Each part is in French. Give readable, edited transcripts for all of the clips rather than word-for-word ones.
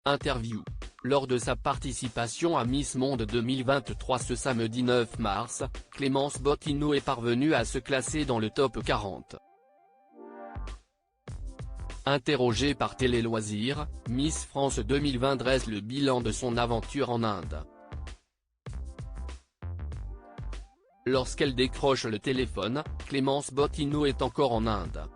Interview. Lors de sa participation à Miss Monde 2023 ce samedi 9 mars, Clémence Bottineau est parvenue à se classer dans le top 40. Interrogée par Télé Loisirs, Miss France 2020 dresse le bilan de son aventure en Inde. Lorsqu'elle décroche le téléphone, Clémence Bottineau est encore en Inde.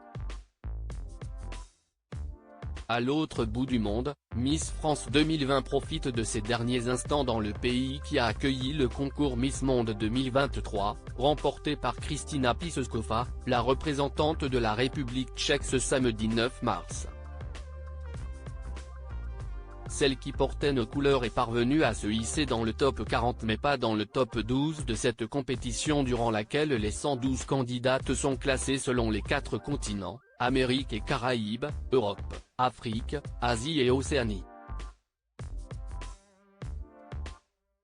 À l'autre bout du monde, Miss France 2020 profite de ces derniers instants dans le pays qui a accueilli le concours Miss Monde 2023, remporté par Kristina Piszczkova, la représentante de la République tchèque ce samedi 9 mars. Celle qui portait nos couleurs est parvenue à se hisser dans le top 40 mais pas dans le top 12 de cette compétition durant laquelle les 112 candidates sont classées selon les 4 continents, Amérique et Caraïbes, Europe, Afrique, Asie et Océanie.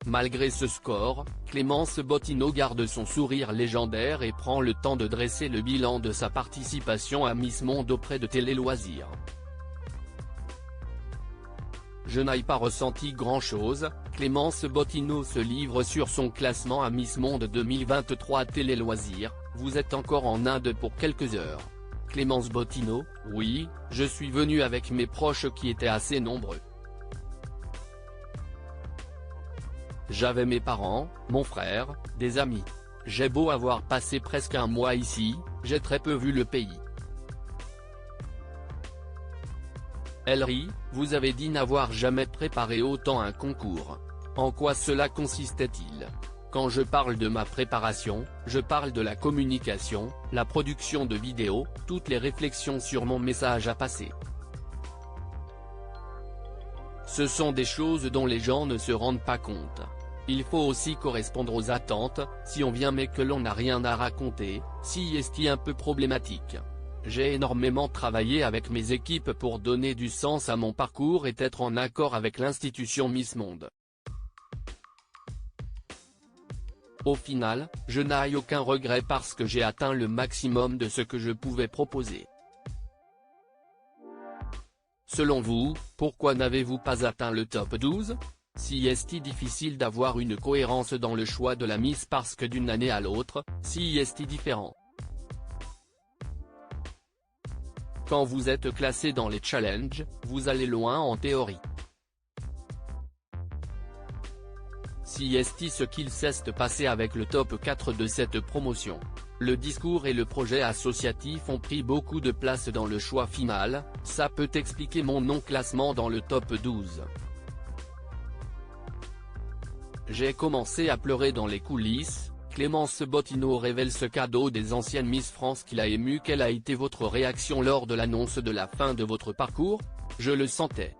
Malgré ce score, Clémence Bottineau garde son sourire légendaire et prend le temps de dresser le bilan de sa participation à Miss Monde auprès de Télé Loisirs. Je n'ai pas ressenti grand-chose, Clémence Bottineau se livre sur son classement à Miss Monde 2023 Télé Loisirs, vous êtes encore en Inde pour quelques heures. Clémence Bottineau, oui, je suis venue avec mes proches qui étaient assez nombreux. J'avais mes parents, mon frère, des amis. J'ai beau avoir passé presque un mois ici, j'ai très peu vu le pays. Elle rit, vous avez dit n'avoir jamais préparé autant un concours. En quoi cela consistait-il ? Quand je parle de ma préparation, je parle de la communication, la production de vidéos, toutes les réflexions sur mon message à passer. Ce sont des choses dont les gens ne se rendent pas compte. Il faut aussi correspondre aux attentes, si on vient mais que l'on n'a rien à raconter, si est-ce un peu problématique. J'ai énormément travaillé avec mes équipes pour donner du sens à mon parcours et être en accord avec l'institution Miss Monde. Au final, je n'ai aucun regret parce que j'ai atteint le maximum de ce que je pouvais proposer. Selon vous, pourquoi n'avez-vous pas atteint le top 12 ? Si est-il difficile d'avoir une cohérence dans le choix de la Miss parce que d'une année à l'autre, si est-il différent. Quand vous êtes classé dans les challenges, vous allez loin en théorie. Si est ce qu'il s'est passé avec le top 4 de cette promotion. Le discours et le projet associatif ont pris beaucoup de place dans le choix final, ça peut expliquer mon non-classement dans le top 12. J'ai commencé à pleurer dans les coulisses. Clémence Bottineau révèle ce cadeau des anciennes Miss France qui l'a émue. Quelle a été votre réaction lors de l'annonce de la fin de votre parcours ? Je le sentais.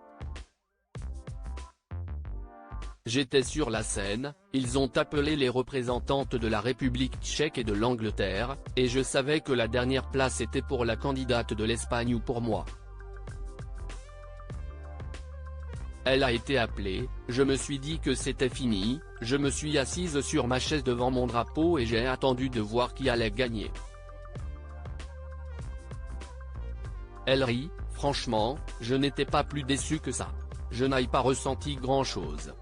J'étais sur la scène, ils ont appelé les représentantes de la République tchèque et de l'Angleterre, et je savais que la dernière place était pour la candidate de l'Espagne ou pour moi. Elle a été appelée, je me suis dit que c'était fini, je me suis assise sur ma chaise devant mon drapeau et j'ai attendu de voir qui allait gagner. Elle rit, franchement, je n'étais pas plus déçu que ça. Je n'ai pas ressenti grand-chose.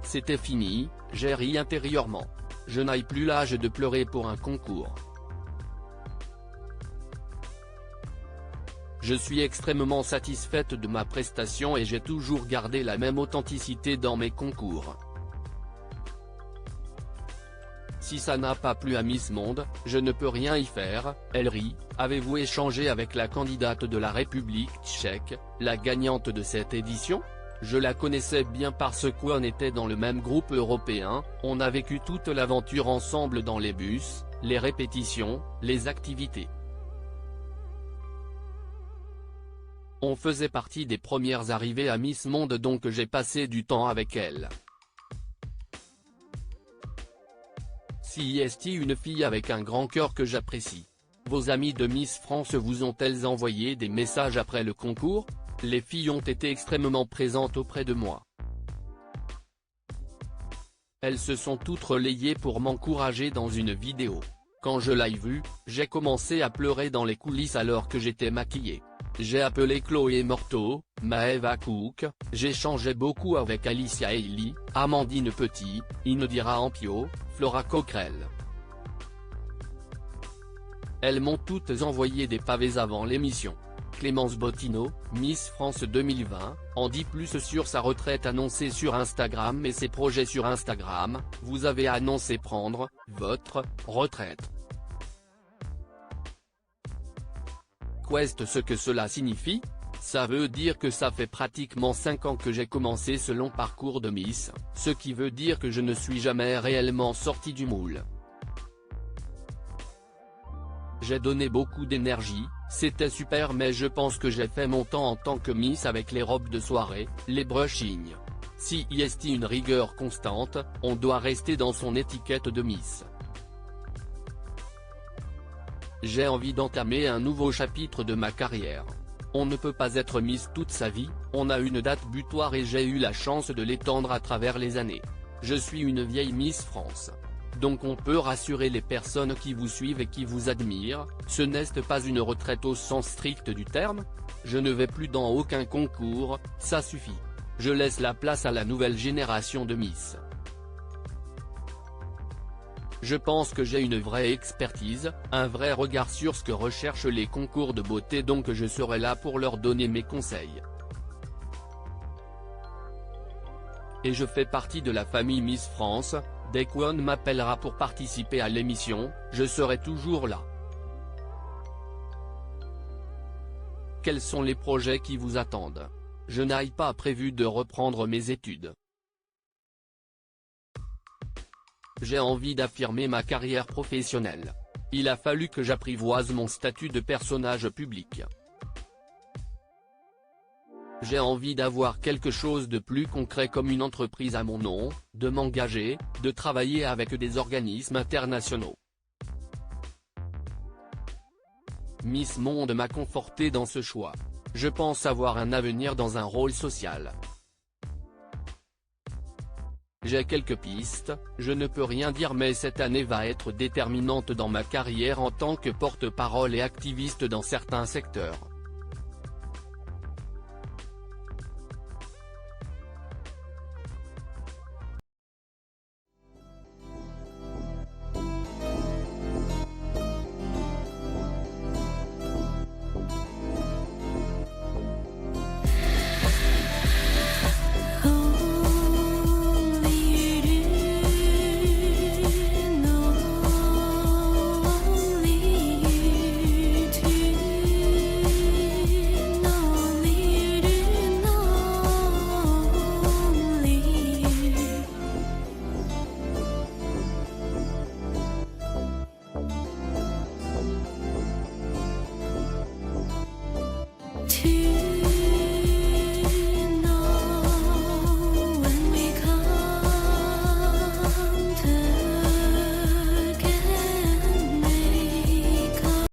C'était fini, j'ai ri intérieurement. Je n'ai plus l'âge de pleurer pour un concours. Je suis extrêmement satisfaite de ma prestation et j'ai toujours gardé la même authenticité dans mes concours. Si ça n'a pas plu à Miss Monde, je ne peux rien y faire, elle rit. Avez-vous échangé avec la candidate de la République tchèque, la gagnante de cette édition ? Je la connaissais bien parce qu'on était dans le même groupe européen, on a vécu toute l'aventure ensemble dans les bus, les répétitions, les activités. On faisait partie des premières arrivées à Miss Monde donc j'ai passé du temps avec elle. Si est une fille avec un grand cœur que j'apprécie. Vos amies de Miss France vous ont-elles envoyé des messages après le concours ? Les filles ont été extrêmement présentes auprès de moi. Elles se sont toutes relayées pour m'encourager dans une vidéo. Quand je l'ai vue, j'ai commencé à pleurer dans les coulisses alors que j'étais maquillée. J'ai appelé Chloé Morteau, Maëva Cook, j'échangeais beaucoup avec Alicia Hailey, Amandine Petit, Indira Ampio, Flora Coquerel. Elles m'ont toutes envoyé des pavés avant l'émission. Clémence Bottineau, Miss France 2020, en dit plus sur sa retraite annoncée sur Instagram et ses projets sur Instagram. Vous avez annoncé prendre votre retraite. Qu'est-ce que cela signifie? Ça veut dire que ça fait pratiquement 5 ans que j'ai commencé ce long parcours de Miss, ce qui veut dire que je ne suis jamais réellement sorti du moule. J'ai donné beaucoup d'énergie, c'était super, mais je pense que j'ai fait mon temps en tant que Miss avec les robes de soirée, les brushings. Si y est une rigueur constante, on doit rester dans son étiquette de Miss. J'ai envie d'entamer un nouveau chapitre de ma carrière. On ne peut pas être Miss toute sa vie, on a une date butoir et j'ai eu la chance de l'étendre à travers les années. Je suis une vieille Miss France. Donc on peut rassurer les personnes qui vous suivent et qui vous admirent, ce n'est pas une retraite au sens strict du terme. Je ne vais plus dans aucun concours, ça suffit. Je laisse la place à la nouvelle génération de Miss. Je pense que j'ai une vraie expertise, un vrai regard sur ce que recherchent les concours de beauté, donc je serai là pour leur donner mes conseils. Et je fais partie de la famille Miss France, dès qu'on m'appellera pour participer à l'émission, je serai toujours là. Quels sont les projets qui vous attendent? Je n'ai pas prévu de reprendre mes études. J'ai envie d'affirmer ma carrière professionnelle. Il a fallu que j'apprivoise mon statut de personnage public. J'ai envie d'avoir quelque chose de plus concret comme une entreprise à mon nom, de m'engager, de travailler avec des organismes internationaux. Miss Monde m'a conforté dans ce choix. Je pense avoir un avenir dans un rôle social. J'ai quelques pistes, je ne peux rien dire, mais cette année va être déterminante dans ma carrière en tant que porte-parole et activiste dans certains secteurs.